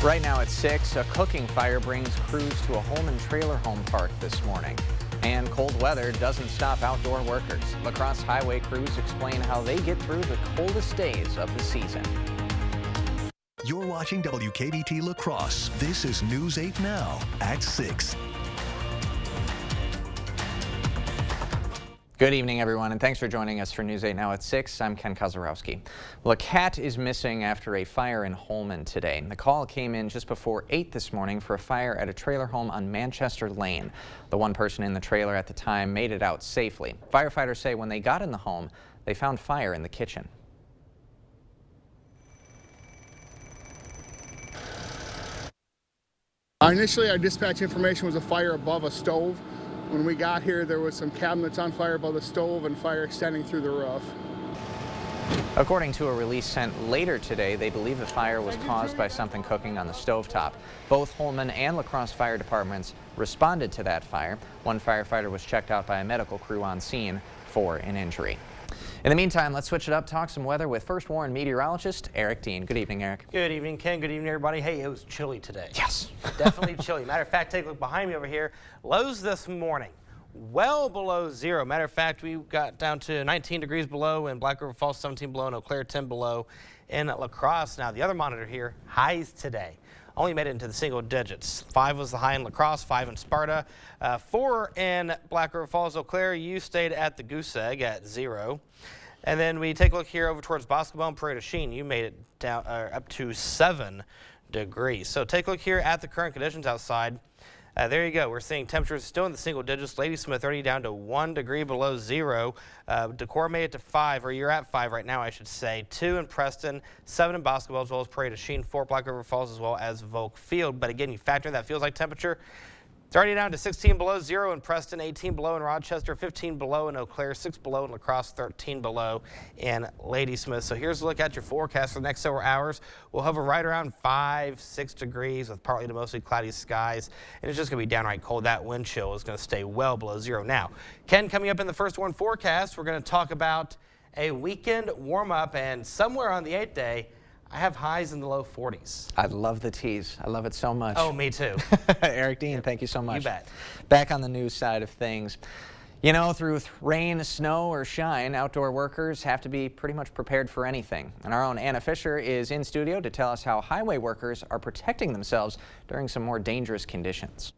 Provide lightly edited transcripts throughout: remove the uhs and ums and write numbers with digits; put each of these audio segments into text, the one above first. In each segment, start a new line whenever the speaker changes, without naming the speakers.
Right now at 6, a cooking fire brings crews to a Holman trailer home park this morning. And cold weather doesn't stop outdoor workers. La Crosse highway crews explain how they get through the coldest days of the season.
You're watching WKBT La Crosse. This is News 8 Now at 6.
Good evening, everyone, and thanks for joining us for News 8 Now at 6. I'm Ken Kozarowski. Well, a cat is missing after a fire in Holman today. The call came in just before 8 this morning for a fire at a trailer home on Manchester Lane. The one person in the trailer at the time made it out safely. Firefighters say when they got in the home, they found fire in the kitchen.
Initially, our dispatch information was a fire above a stove. When we got here, there was some cabinets on fire above the stove and fire extending through the roof.
According to a release sent later today, they believe the fire was caused by something cooking on the stovetop. Both Holman and La Crosse fire departments responded to that fire. One firefighter was checked out by a medical crew on scene for an injury. In the meantime, let's switch it up, talk some weather with First Warn meteorologist Eric Dean. Good evening, Eric.
Good evening, Ken. Good evening, everybody. Hey, it was chilly today.
Yes.
Definitely chilly. Matter of fact, take a look behind me over here. Lows this morning, well below zero. Matter of fact, we got down to 19 degrees below in Black River Falls, 17 below, in Eau Claire, 10 below in La Crosse. Now, the other monitor here, highs today. Only made it into the single digits. 5 was the high in La Crosse, 5 in Sparta, 4 in Black River Falls, Eau Claire. You stayed at the Goose Egg at 0. And then we take a look here over towards Boscobel and Prairie du Chien. You made it down up to 7 degrees. So take a look here at the current conditions outside. There you go. We're seeing temperatures still in the single digits. Ladysmith already down to 1 degree below 0. Decorah made it to 5, or you're at 5 right now, I should say. 2 in Preston, 7 in Boscobel, as well as Prairie du Chien, 4 Black River Falls, as well as Volk Field. But again, you factor in that feels like temperature. It's already down to 16 below 0 in Preston, 18 below in Rochester, 15 below in Eau Claire, 6 below in La Crosse, 13 below in Ladysmith. So here's a look at your forecast for the next several hours. We'll hover right around 5-6 degrees with partly to mostly cloudy skies, and it's just going to be downright cold. That wind chill is going to stay well below 0. Now, Ken, coming up in the First Warn forecast, we're going to talk about a weekend warm-up, and somewhere on the 8th day, I have highs in the low 40s.
I love the tease. I love it so much.
Oh, me too.
Eric Dean, thank you so much.
You bet.
Back on the news side of things. You know, through rain, snow, or shine, outdoor workers have to be pretty much prepared for anything. And our own Anna Fisher is in studio to tell us how highway workers are protecting themselves during some more dangerous conditions.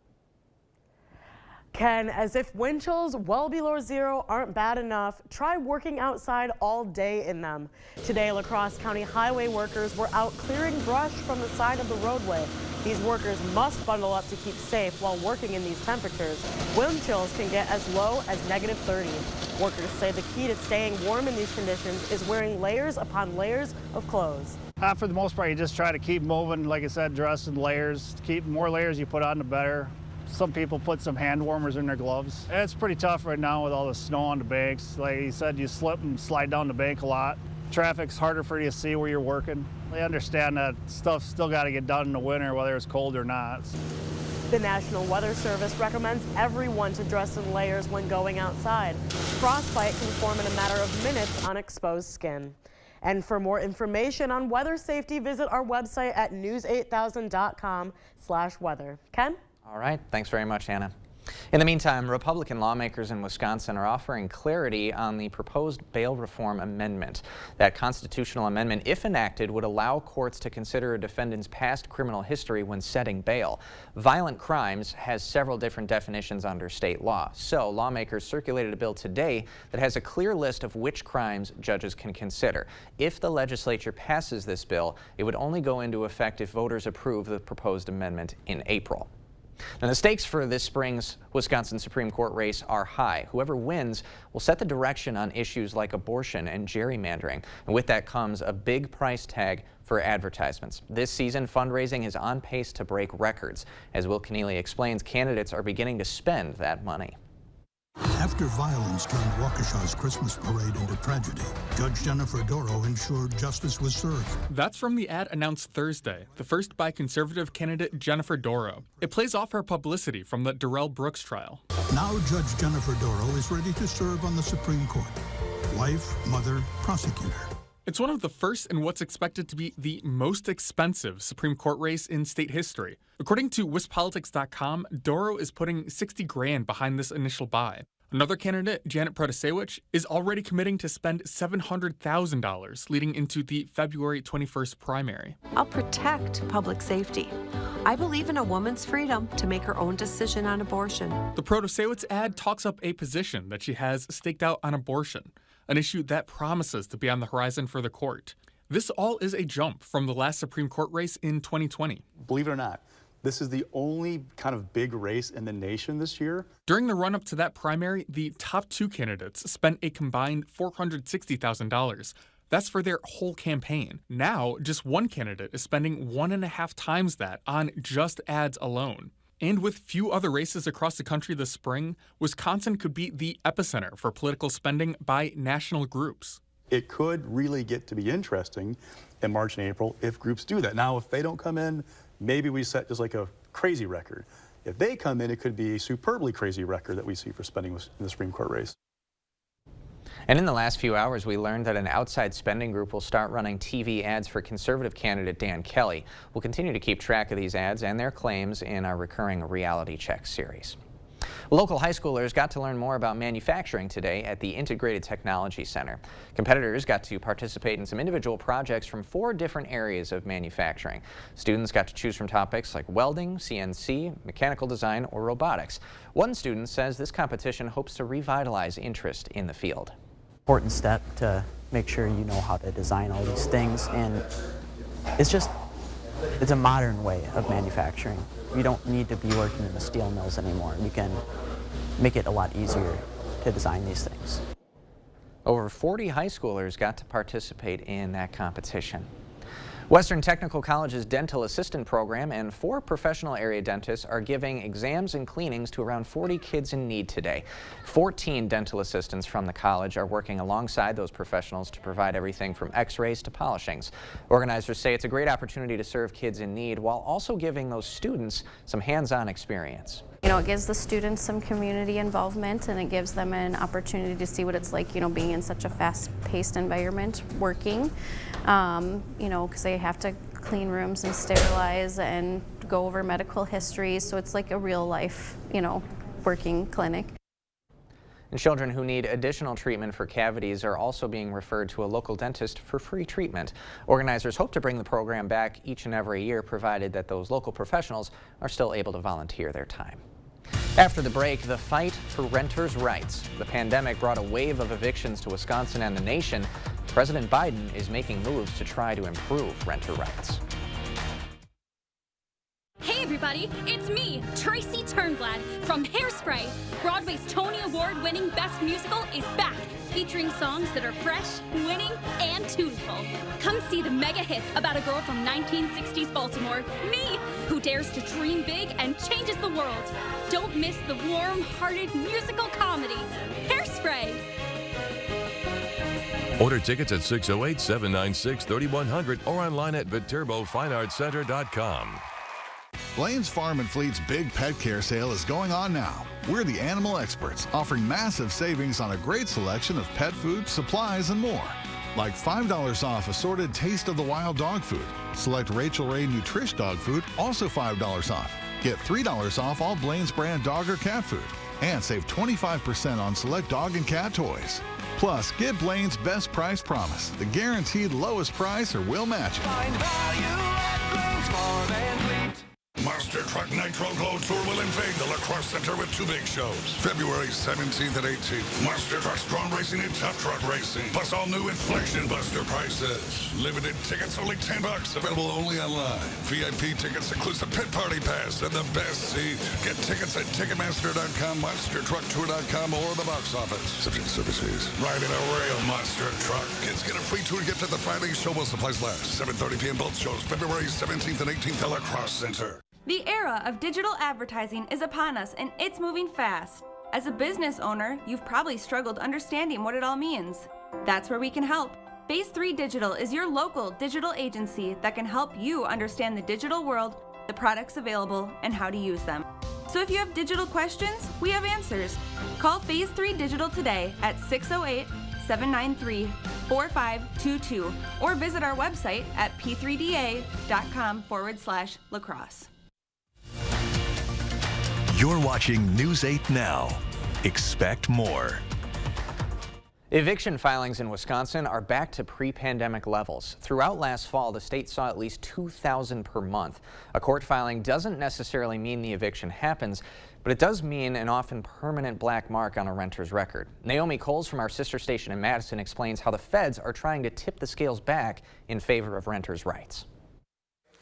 Ken, as if wind chills well below 0 aren't bad enough, try working outside all day in them. Today, La Crosse County highway workers were out clearing brush from the side of the roadway. These workers must bundle up to keep safe while working in these temperatures. Wind chills can get as low as -30. Workers say the key to staying warm in these conditions is wearing layers upon layers of clothes.
For the most part, you just try to keep moving, like I said, dress in layers. Keep more layers you put on, the better. Some people put some hand warmers in their gloves. It's pretty tough right now with all the snow on the banks. Like you said, you slip and slide down the bank a lot. Traffic's harder for you to see where you're working. They understand that stuff's still got to get done in the winter, whether it's cold or not.
The National Weather Service recommends everyone to dress in layers when going outside. Frostbite can form in a matter of minutes on exposed skin. And for more information on weather safety, visit our website at news8000.com/weather. Ken?
All right. Thanks very much, Anna. In the meantime, Republican lawmakers in Wisconsin are offering clarity on the proposed bail reform amendment. That constitutional amendment, if enacted, would allow courts to consider a defendant's past criminal history when setting bail. Violent crimes has several different definitions under state law. So lawmakers circulated a bill today that has a clear list of which crimes judges can consider. If the legislature passes this bill, it would only go into effect if voters approve the proposed amendment in April. Now, the stakes for this spring's Wisconsin Supreme Court race are high. Whoever wins will set the direction on issues like abortion and gerrymandering. And with that comes a big price tag for advertisements. This season, fundraising is on pace to break records. As Will Keneally explains, candidates are beginning to spend that money.
After violence turned Waukesha's Christmas parade into tragedy, Judge Jennifer Doro ensured justice was served.
That's from the ad announced Thursday, the first by conservative candidate Jennifer Doro. It plays off her publicity from the Darrell Brooks trial.
Now Judge Jennifer Doro is ready to serve on the Supreme Court. Wife, mother, prosecutor.
It's one of the first in what's expected to be the most expensive Supreme Court race in state history. According to WisPolitics.com, Dorow is putting $60 grand behind this initial buy. Another candidate, Janet Protasewicz, is already committing to spend $700,000 leading into the February 21st primary.
I'll protect public safety. I believe in a woman's freedom to make her own decision on abortion.
The Protasewicz ad talks up a position that she has staked out on abortion, an issue that promises to be on the horizon for the court. This all is a jump from the last Supreme Court race in 2020.
Believe it or not, this is the only kind of big race in the nation this year.
During the run-up to that primary, the top two candidates spent a combined $460,000. That's for their whole campaign. Now, just one candidate is spending 1.5 times that on just ads alone. And with few other races across the country this spring, Wisconsin could be the epicenter for political spending by national groups.
It could really get to be interesting in March and April if groups do that. Now, if they don't come in, maybe we set just like a crazy record. If they come in, it could be a superbly crazy record that we see for spending in the Supreme Court race.
And in the last few hours, we learned that an outside spending group will start running TV ads for conservative candidate Dan Kelly. We'll continue to keep track of these ads and their claims in our recurring Reality Check series. Local high schoolers got to learn more about manufacturing today at the Integrated Technology Center. Competitors got to participate in some individual projects from 4 different areas of manufacturing. Students got to choose from topics like welding, CNC, mechanical design, or robotics. One student says this competition hopes to revitalize interest in the field.
Important step to make sure you know how to design all these things, and it's a modern way of manufacturing. You don't need to be working in the steel mills anymore. You can make it a lot easier to design these things.
Over 40 high schoolers got to participate in that competition. Western Technical College's dental assistant program and 4 professional area dentists are giving exams and cleanings to around 40 kids in need today. 14 dental assistants from the college are working alongside those professionals to provide everything from x-rays to polishings. Organizers say it's a great opportunity to serve kids in need while also giving those students some hands-on experience.
You know, it gives the students some community involvement, and it gives them an opportunity to see what it's like, you know, being in such a fast-paced environment, working, you know, because they have to clean rooms and sterilize and go over medical history. So it's like a real life, you know, working clinic.
And children who need additional treatment for cavities are also being referred to a local dentist for free treatment. Organizers hope to bring the program back each and every year, provided that those local professionals are still able to volunteer their time. After the break, the fight for renters' rights. The pandemic brought a wave of evictions to Wisconsin and the nation. President Biden is making moves to try to improve renter rights.
Hey everybody, it's me, Tracy Turnblad from Hairspray. Broadway's Tony Award-winning Best Musical is back, featuring songs that are fresh, winning, and tuneful. Come see the mega hit about a girl from 1960s Baltimore, me, who dares to dream big and changes the world. Don't miss the warm-hearted musical comedy, Hairspray.
Order tickets at 608-796-3100 or online at ViterboFineArtsCenter.com.
Blaine's Farm and Fleet's big pet care sale is going on now. We're the animal experts, offering massive savings on a great selection of pet food, supplies, and more. Like $5 off assorted Taste of the Wild dog food. Select Rachel Ray Nutrish dog food, also $5 off. Get $3 off all Blaine's brand dog or cat food. And save 25% on select dog and cat toys. Plus, get Blaine's Best Price Promise, the guaranteed lowest price or we'll match it.
Find value at Blaine's Farm and Fleet.
Monster Truck Nitro Glow Tour will invade the La Crosse Center with 2 big shows. February 17th and 18th. Monster Truck Strong Racing and Tough Truck Racing. Plus all new Inflection Buster prices. Limited tickets only $10. Available only online. VIP tickets includes the Pit Party Pass and the best seat. Get tickets at Ticketmaster.com, MonsterTruckTour.com, or the box office. Subject to service fees. Ride in a real monster truck. Kids get a free tour gift at the Friday show while supplies last. 7:30 p.m. both shows. February 17th and 18th at La Crosse Center.
The era of digital advertising is upon us, and it's moving fast. As a business owner, you've probably struggled understanding what it all means. That's where we can help. Phase 3 Digital is your local digital agency that can help you understand the digital world, the products available, and how to use them. So if you have digital questions, we have answers. Call Phase 3 Digital today at 888-793-4522 or visit our website at p3da.com/lacrosse.
You're watching News 8 Now. Expect more.
Eviction filings in Wisconsin are back to pre-pandemic levels. Throughout last fall, the state saw at least 2,000 per month. A court filing doesn't necessarily mean the eviction happens, but it does mean an often permanent black mark on a renter's record. Naomi Coles from our sister station in Madison explains how the feds are trying to tip the scales back in favor of renters' rights.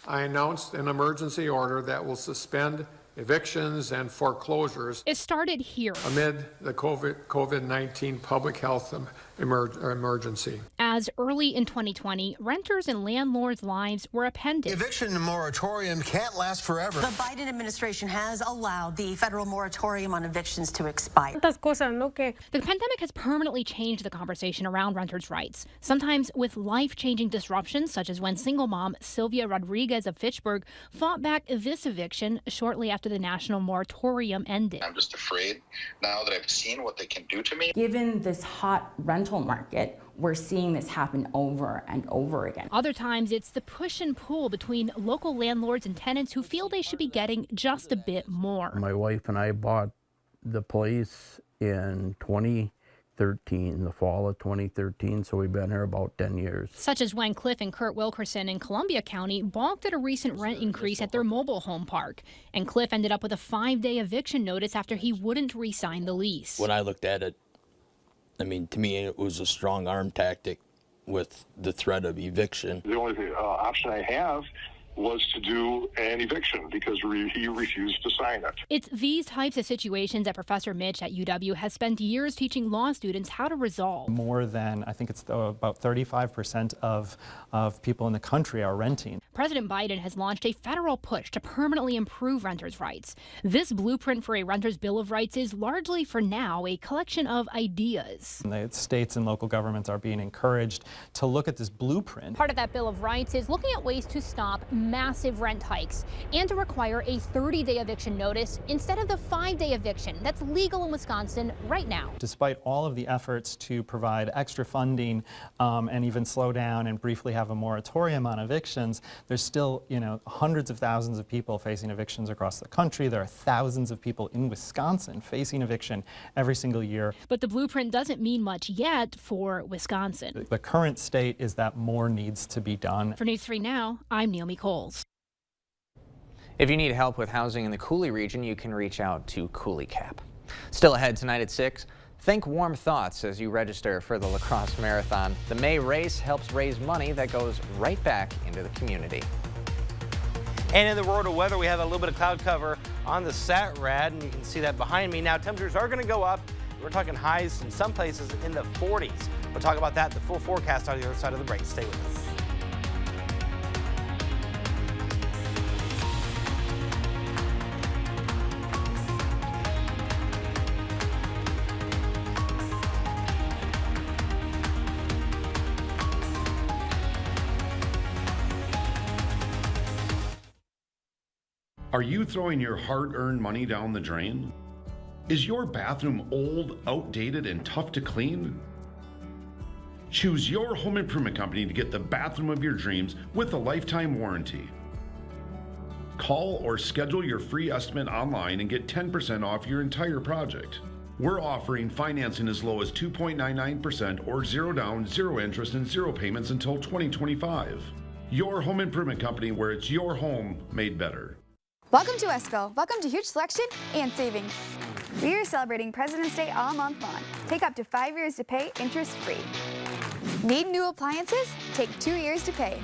I announced an emergency order that will suspend evictions and foreclosures.
It started here
amid the COVID-19 public health emergency.
As early in 2020, renters and landlords' lives were appended.
Eviction moratorium can't last forever.
The Biden administration has allowed the federal moratorium on evictions to expire.
The pandemic has permanently changed the conversation around renters' rights, sometimes with life-changing disruptions, such as when single mom Sylvia Rodriguez of Fitchburg fought back this eviction shortly after the national moratorium ended.
I'm just afraid now that I've seen what they can do to me.
Given this hot rental market, we're seeing this happen over and over again.
Other times, it's the push and pull between local landlords and tenants who feel they should be getting just a bit more.
My wife and I bought the place in 2013, the fall of 2013, so we've been here about 10 years.
Such as when Cliff and Kurt Wilkerson in Columbia County balked at a recent rent increase at their mobile home park. And Cliff ended up with a 5-day eviction notice after he wouldn't re-sign the lease.
When I looked at it, I mean, to me, it was a strong arm tactic with the threat of eviction.
The only option I have was to do an eviction because he refused to sign it.
It's these types of situations that Professor Mitch at UW has spent years teaching law students how to resolve.
More than, I think it's about 35% of people in the country are renting.
President Biden has launched a federal push to permanently improve renters' rights. This blueprint for a renter's Bill of Rights is largely, for now, a collection of ideas.
The states and local governments are being encouraged to look at this blueprint.
Part of that Bill of Rights is looking at ways to stop massive rent hikes and to require a 30-day eviction notice instead of the 5-day eviction that's legal in Wisconsin right now.
Despite all of the efforts to provide extra funding and even slow down and briefly have a moratorium on evictions, there's still, hundreds of thousands of people facing evictions across the country. There are thousands of people in Wisconsin facing eviction every single year.
But the blueprint doesn't mean much yet for Wisconsin.
The current state is that more needs to be done.
For News 3 Now, I'm Naomi Coles.
If you need help with housing in the Coulee region, you can reach out to Coulee Cap. Still ahead tonight at 6, think warm thoughts as you register for the Lacrosse Marathon. The May race helps raise money that goes right back into the community.
And in the world of weather, we have a little bit of cloud cover on the SAT-RAD, and you can see that behind me. Now, temperatures are going to go up. We're talking highs in some places in the 40s. We'll talk about that, the full forecast on the other side of the break. Stay with us.
Are you throwing your hard-earned money down the drain? Is your bathroom old, outdated, and tough to clean? Choose your home improvement company to get the bathroom of your dreams with a lifetime warranty. Call or schedule your free estimate online and get 10% off your entire project. We're offering financing as low as 2.99% or 0 down, 0 interest, and 0 payments until 2025. Your home improvement company, where it's your home made better.
Welcome to Westville. Welcome to huge selection and savings. We are celebrating President's Day all month long. Take up to 5 years to pay interest-free. Need new appliances? Take 2 years to pay.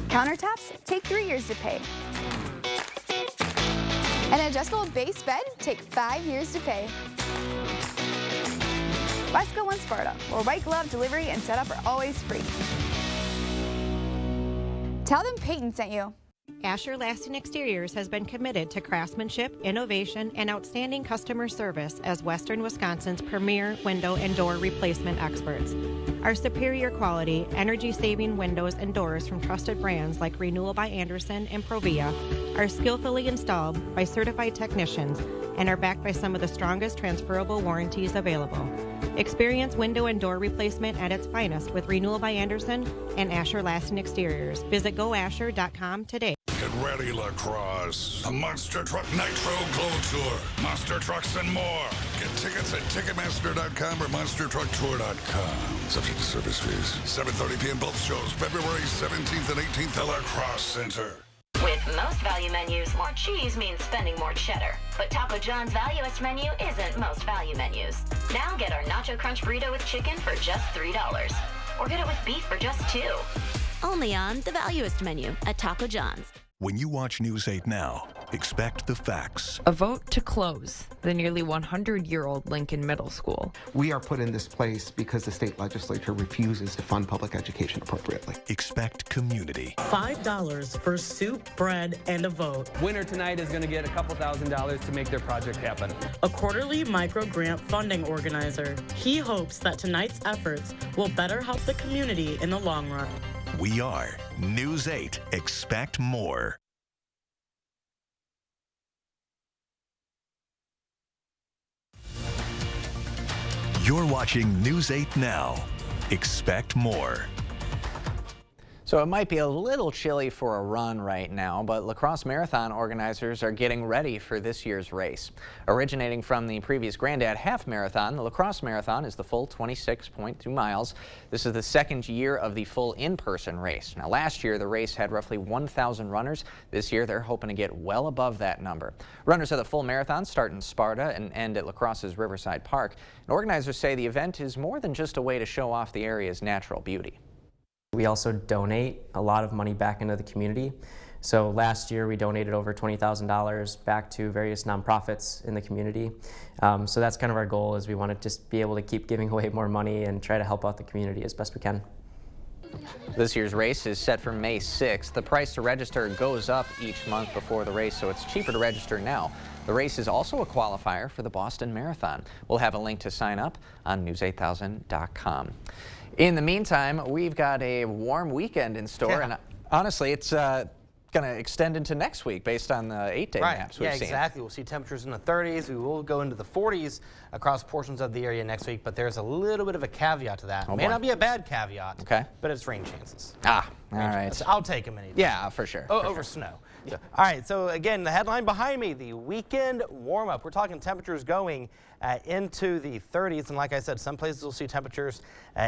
Countertops? Take 3 years to pay. An adjustable base bed? Take 5 years to pay. Wesco One Sparta, where white glove delivery and setup are always free. Tell them Peyton sent you.
Asher Lasting Exteriors has been committed to craftsmanship, innovation, and outstanding customer service as Western Wisconsin's premier window and door replacement experts. Our superior quality, energy-saving windows and doors from trusted brands like Renewal by Andersen and Provia are skillfully installed by certified technicians and are backed by some of the strongest transferable warranties available. Experience window and door replacement at its finest with Renewal by Andersen and Asher Lasting Exteriors. Visit goasher.com today.
Get ready, La Crosse. The Monster Truck Nitro Glow Tour. Monster Trucks and more. Get tickets at Ticketmaster.com or MonsterTruckTour.com. Subject to service fees. 7:30 p.m. both shows, February 17th and 18th at La Crosse Center.
With most value menus, more cheese means spending more cheddar. But Taco John's Valuest menu isn't most value menus. Now get our Nacho Crunch Burrito with chicken for just $3. Or get it with beef for just $2. Only on the Valuest menu at Taco John's.
When you watch News 8 Now, expect the facts.
A vote to close the nearly 100-year-old Lincoln Middle School.
We are put in this place because the state legislature refuses to fund public education appropriately.
Expect community.
$5 for soup, bread, and a vote.
Winner tonight is going to get a couple $1,000s to make their project happen.
A quarterly micro-grant funding organizer. He hopes that tonight's efforts will better help the community in the long run.
We are News 8. Expect more. You're watching News 8 Now. Expect more.
So it might be a little chilly for a run right now, but La Crosse Marathon organizers are getting ready for this year's race. Originating from the previous Grandad Half Marathon, the La Crosse Marathon is the full 26.2 miles. This is the second year of the full in-person race. Now last year the race had roughly 1,000 runners. This year they're hoping to get well above that number. Runners of the full marathon start in Sparta and end at La Crosse's Riverside Park. And organizers say the event is more than just a way to show off the area's natural beauty.
We also donate a lot of money back into the community. So last year we donated over $20,000 back to various nonprofits in the community. So that's kind of our goal, is we want to just be able to keep giving away more money and try to help out the community as best we can.
This year's race is set for May 6th. The price to register goes up each month before the race, so it's cheaper to register now. The race is also a qualifier for the Boston Marathon. We'll have a link to sign up on news8000.com. In the meantime, we've got a warm weekend in store, and honestly, it's going to extend into next week based on the 8-day maps we've seen.
Exactly. We'll see temperatures in the 30s. We will go into the 40s across portions of the area next week, but there's a little bit of a caveat to that.
Oh,
May not be a bad caveat,
okay,
but it's rain chances.
All right.
I'll take them any day.
Yeah, for sure.
Over snow. So, all right, so again, the headline behind me, the weekend warm-up. We're talking temperatures going into the 30s, and like I said, some places will see temperatures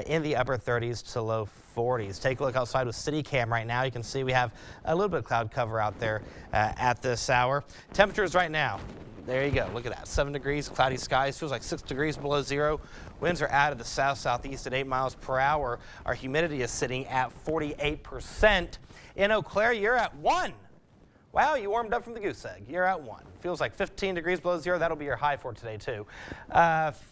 in the upper 30s to low 40s. Take a look outside with CityCam right now. You can see we have a little bit of cloud cover out there at this hour. Temperatures right now, there you go. Look at that, 7 degrees, cloudy skies, feels like 6 degrees below zero. Winds are out of the south-southeast at 8 miles per hour. Our humidity is sitting at 48%. In Eau Claire, you're at 1. Wow, you warmed up from the goose egg. You're at 1. Feels like 15 degrees below zero. That'll be your high for today, too.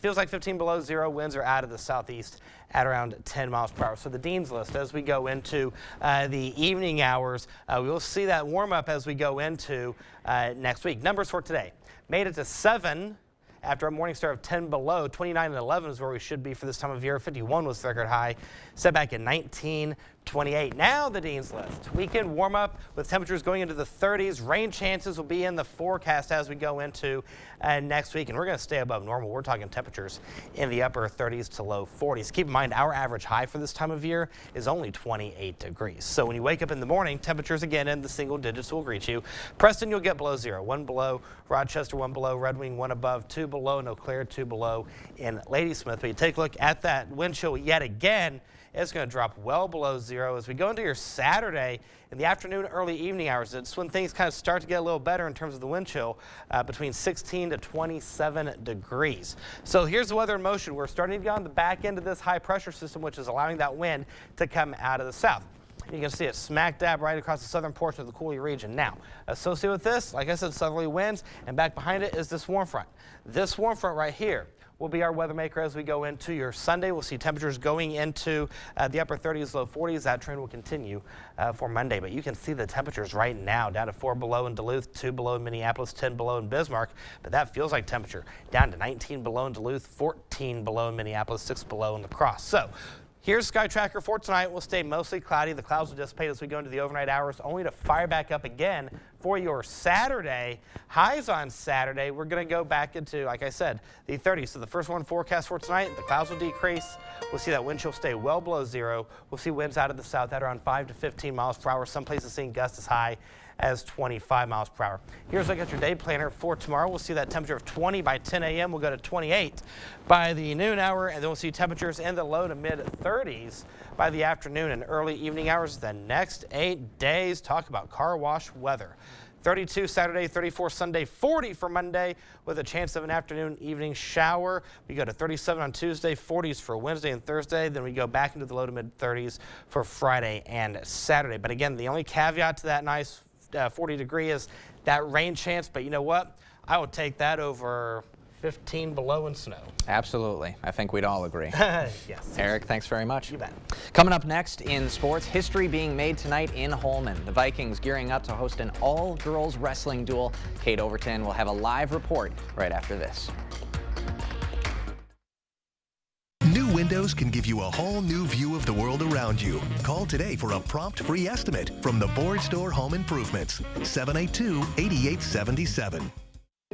Feels like 15 below zero. Winds are out of the southeast at around 10 miles per hour. So the Dean's List, as we go into the evening hours, we will see that warm up as we go into next week. Numbers for today. Made it to 7 after a morning start of 10 below. 29 and 11 is where we should be for this time of year. 51 was the record high, set back in 1928. Now the Dean's List. Weekend warm up with temperatures going into the 30s. Rain chances will be in the forecast as we go into next week, and we're going to stay above normal. We're talking temperatures in the upper 30s to low 40s. Keep in mind, our average high for this time of year is only 28 degrees. So when you wake up in the morning, temperatures again in the single digits will greet you. Preston, you'll get below zero. 1 below. Rochester, 1 below. Red Wing, 1 above. 2 below. Eau Claire, 2 below in Ladysmith. But you take a look at that wind chill yet again. It's going to drop well below zero as we go into your Saturday in the afternoon, early evening hours. It's when things kind of start to get a little better in terms of the wind chill, between 16 to 27 degrees. So here's the weather in motion. We're starting to get on the back end of this high pressure system, which is allowing that wind to come out of the south. You can see it smack dab right across the southern portion of the Coulee region. Now, associated with this, like I said, southerly winds, and back behind it is this warm front. This warm front right here will be our weather maker as we go into your Sunday. We'll see temperatures going into the upper 30s, low 40s. That trend will continue for Monday. But you can see the temperatures right now down to 4 below in Duluth, 2 below in Minneapolis, 10 below in Bismarck. But that feels like temperature down to 19 below in Duluth, 14 below in Minneapolis, 6 below in La Crosse. So Here's Sky Tracker for tonight. We'll stay mostly cloudy. The clouds will dissipate as we go into the overnight hours, only to fire back up again for your Saturday. Highs on Saturday, we're going to go back into, like I said, the 30s. So the first one forecast for tonight, the clouds will decrease. We'll see that wind chill stay well below zero. We'll see winds out of the south at around 5 to 15 miles per hour. Some places seeing gusts as high as 25 miles per hour. Here's a look at your day planner for tomorrow. We'll see that temperature of 20 by 10 a.m. We'll go to 28 by the noon hour, and then we'll see temperatures in the low to mid 30s by the afternoon and early evening hours. The next 8 days, talk about car wash weather. 32 Saturday, 34 Sunday, 40 for Monday with a chance of an afternoon evening shower. We go to 37 on Tuesday, 40s for Wednesday and Thursday. Then we go back into the low to mid 30s for Friday and Saturday. But again, the only caveat to that nice 40 degree is that rain chance. But you know what? I would take that over 15 below and snow.
Absolutely. I think we'd all agree.
Yes.
Eric, thanks very much.
You bet.
Coming up next in sports, history being made tonight in Holmen. The Vikings gearing up to host an all-girls wrestling duel. Kate Overton will have a live report right after this.
New windows can give you a whole new view of the world around you. Call today for a prompt free estimate from the Board Store Home Improvements. 782-8877.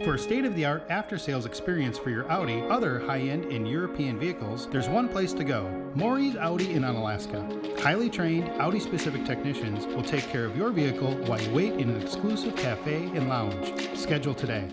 For a state-of-the-art after-sales experience for your Audi, other high-end and European vehicles, there's one place to go. Maury's Audi in Onalaska. Highly trained Audi-specific technicians will take care of your vehicle while you wait in an exclusive cafe and lounge. Schedule today.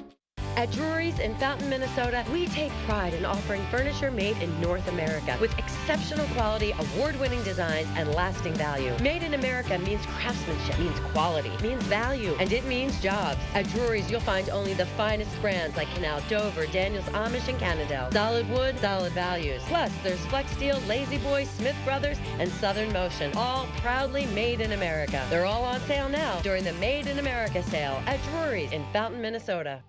At Drury's in Fountain, Minnesota, we take pride in offering furniture made in North America with exceptional quality, award-winning designs, and lasting value. Made in America means craftsmanship, means quality, means value, and it means jobs. At Drury's, you'll find only the finest brands like Canal Dover, Daniels Amish, and Cannondale. Solid wood, solid values. Plus, there's Flex Steel, Lazy Boy, Smith Brothers, and Southern Motion, all proudly made in America. They're all on sale now during the Made in America sale at Drury's in Fountain, Minnesota.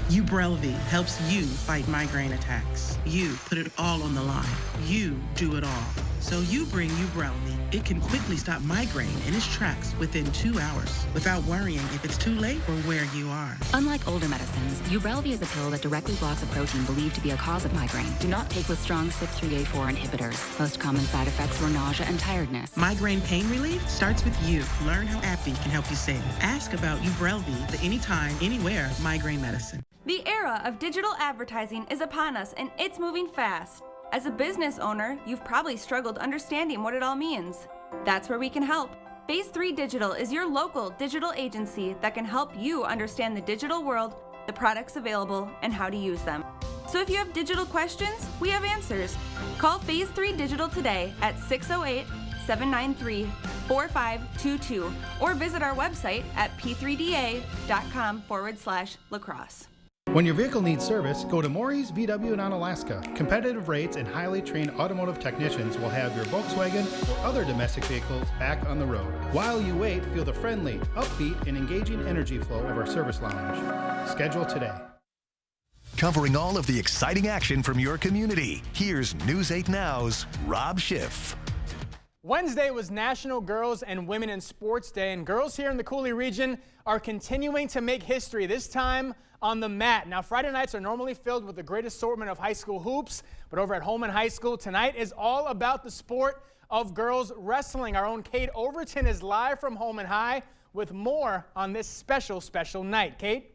Ubrelvy helps you fight migraine attacks. You put it all on the line. You do it all. So you bring Ubrelvy. It can quickly stop migraine in its tracks within 2 hours without worrying if it's too late or where you are.
Unlike older medicines, Ubrelvy is a pill that directly blocks a protein believed to be a cause of migraine. Do not take with strong CYP3A4 inhibitors. Most common side effects were nausea and tiredness.
Migraine pain relief starts with you. Learn how AbbVie can help you save. Ask about Ubrelvy, the anytime, anywhere migraine medicine.
The era of digital advertising is upon us, and it's moving fast. As a business owner, you've probably struggled understanding what it all means. That's where we can help. Phase 3 Digital is your local digital agency that can help you understand the digital world, the products available, and how to use them. So if you have digital questions, we have answers. Call Phase 3 Digital today at 608-793-4522 or visit our website at p3da.com/lacrosse.
When your vehicle needs service, go to Maury's VW in Onalaska. Competitive rates and highly trained automotive technicians will have your Volkswagen or other domestic vehicles back on the road. While you wait, feel the friendly, upbeat, and engaging energy flow of our service lounge. Schedule today.
Covering all of the exciting action from your community, here's News 8 Now's Rob Schiff.
Wednesday was National Girls and Women in Sports Day, and girls here in the Cooley region are continuing to make history, this time on the mat. Now, Friday nights are normally filled with a great assortment of high school hoops, but over at Holmen High School, tonight is all about the sport of girls wrestling. Our own Kate Overton is live from Holmen High with more on this special night. Kate?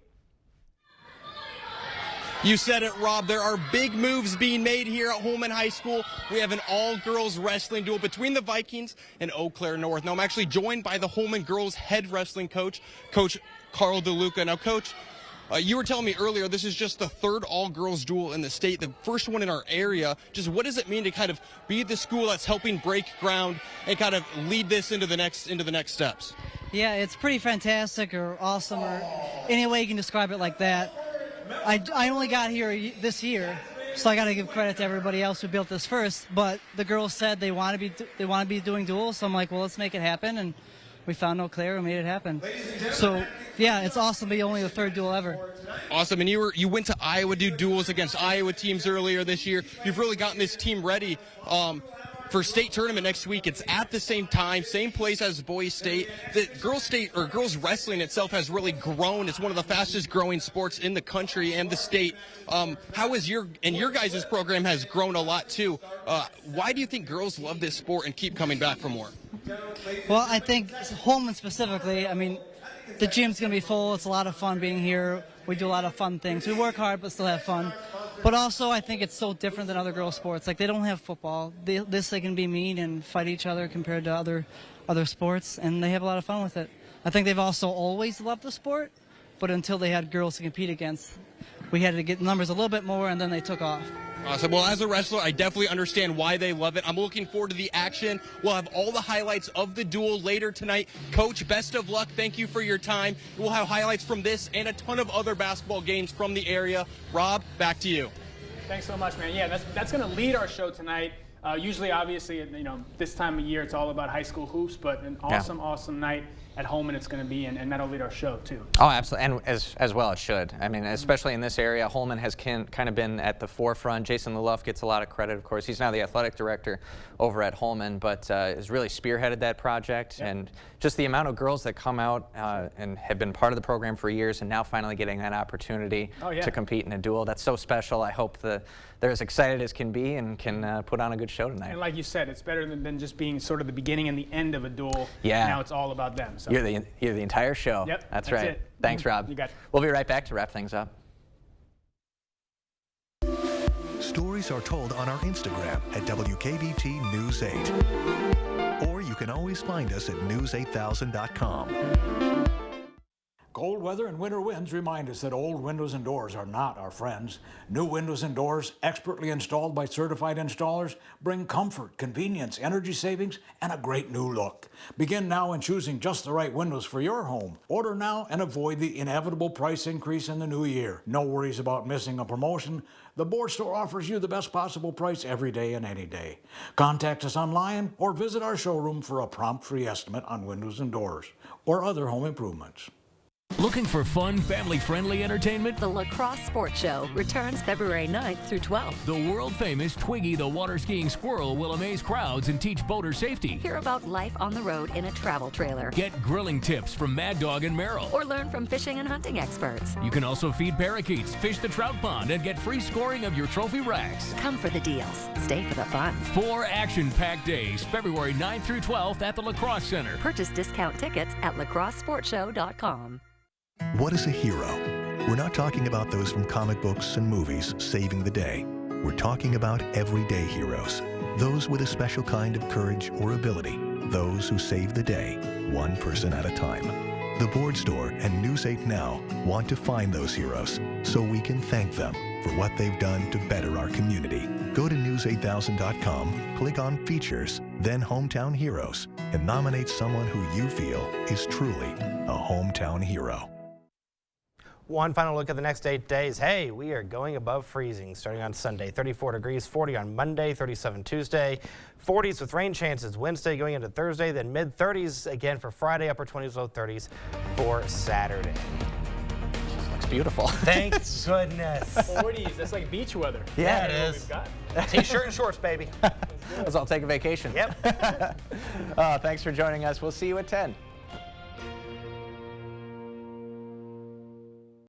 You said it, Rob. There are big moves being made here at Holmen High School. We have an all-girls wrestling duel between the Vikings and Eau Claire North. Now, I'm actually joined by the Holmen girls head wrestling coach, Coach Carl DeLuca. Now, Coach, you were telling me earlier this is just the third all-girls duel in the state, the first one in our area. Just what does it mean to kind of be the school that's helping break ground and kind of lead this into the next steps?
Yeah, it's pretty fantastic or awesome or any way you can describe it like that. I only got here this year, so I got to give credit to everybody else who built this first. But the girls said they want to be doing duels, so I'm like, well, let's make it happen, and we found Eau Claire and made it happen. So yeah, it's awesome to be only the third duel ever.
Awesome, and you went to Iowa to do duels against Iowa teams earlier this year. You've really gotten this team ready. for state tournament next week. It's at the same time, same place as boys state. The girls wrestling itself has really grown. It's one of the fastest growing sports in the country and the state. How is your guys' program has grown a lot too. Why do you think girls love this sport and keep coming back for more?
Well, I think Holman specifically, I mean, the gym's going to be full. It's a lot of fun being here. We do a lot of fun things. We work hard but still have fun. But also, I think it's so different than other girls' sports. Like, they don't have football. They can be mean and fight each other compared to other sports, and they have a lot of fun with it. I think they've also always loved the sport, but until they had girls to compete against, we had to get numbers a little bit more, and then they took off.
Awesome. Well, as a wrestler, I definitely understand why they love it. I'm looking forward to the action. We'll have all the highlights of the duel later tonight. Coach, best of luck. Thank you for your time. We'll have highlights from this and a ton of other basketball games from the area. Rob, back to you.
Thanks so much, man. Yeah, that's going to lead our show tonight. Usually, obviously, this time of year, it's all about high school hoops, but an awesome night at Holman it's going to be, and that'll lead our show, too.
Oh, absolutely, and as well it should. I mean, especially in this area, Holman has kind of been at the forefront. Jason Luloff gets a lot of credit, of course. He's now the athletic director over at Holman, but has really spearheaded that project. Yep. And just the amount of girls that come out and have been part of the program for years and now finally getting that opportunity to compete in a duel. That's so special. I hope they're as excited as can be and can put on a good show tonight.
And like you said, it's better than just being sort of the beginning and the end of a duel.
Yeah.
Now it's all about them. So.
You're the entire show.
Yep.
That's right.
It.
Thanks, Rob.
You got it.
We'll be right back to wrap things up.
Stories are told on our Instagram at WKBT News 8. Or you can always find us at news8000.com.
Cold weather and winter winds remind us that old windows and doors are not our friends. New windows and doors, expertly installed by certified installers, bring comfort, convenience, energy savings, and a great new look. Begin now in choosing just the right windows for your home. Order now and avoid the inevitable price increase in the new year. No worries about missing a promotion. The Board Store offers you the best possible price every day and any day. Contact us online or visit our showroom for a prompt free estimate on windows and doors or other home improvements.
Looking for fun, family-friendly entertainment?
The La Crosse Sports Show returns February 9th through 12th.
The world-famous Twiggy the water skiing squirrel will amaze crowds and teach boater safety.
Hear about life on the road in a travel trailer.
Get grilling tips from Mad Dog and Merrill.
Or learn from fishing and hunting experts.
You can also feed parakeets, fish the trout pond, and get free scoring of your trophy racks.
Come for the deals. Stay for the fun.
4 action-packed days, February 9th through 12th at the La Crosse Center.
Purchase discount tickets at lacrossesportshow.com.
What is a hero? We're not talking about those from comic books and movies saving the day. We're talking about everyday heroes. Those with a special kind of courage or ability. Those who save the day, one person at a time. The Board Store and News 8 Now want to find those heroes so we can thank them for what they've done to better our community. Go to news8000.com, click on Features, then Hometown Heroes, and nominate someone who you feel is truly a hometown hero.
One final look at the next 8 days. Hey, we are going above freezing starting on Sunday. 34 degrees, 40 on Monday, 37 Tuesday, 40s with rain chances Wednesday going into Thursday, then mid-30s again for Friday, upper 20s, low 30s for Saturday.
Looks beautiful.
Thank goodness.
40s, that's like beach weather.
Yeah, it is. T-shirt and shorts, baby.
Let's all take a vacation.
Yep.
Thanks for joining us. We'll see you at 10.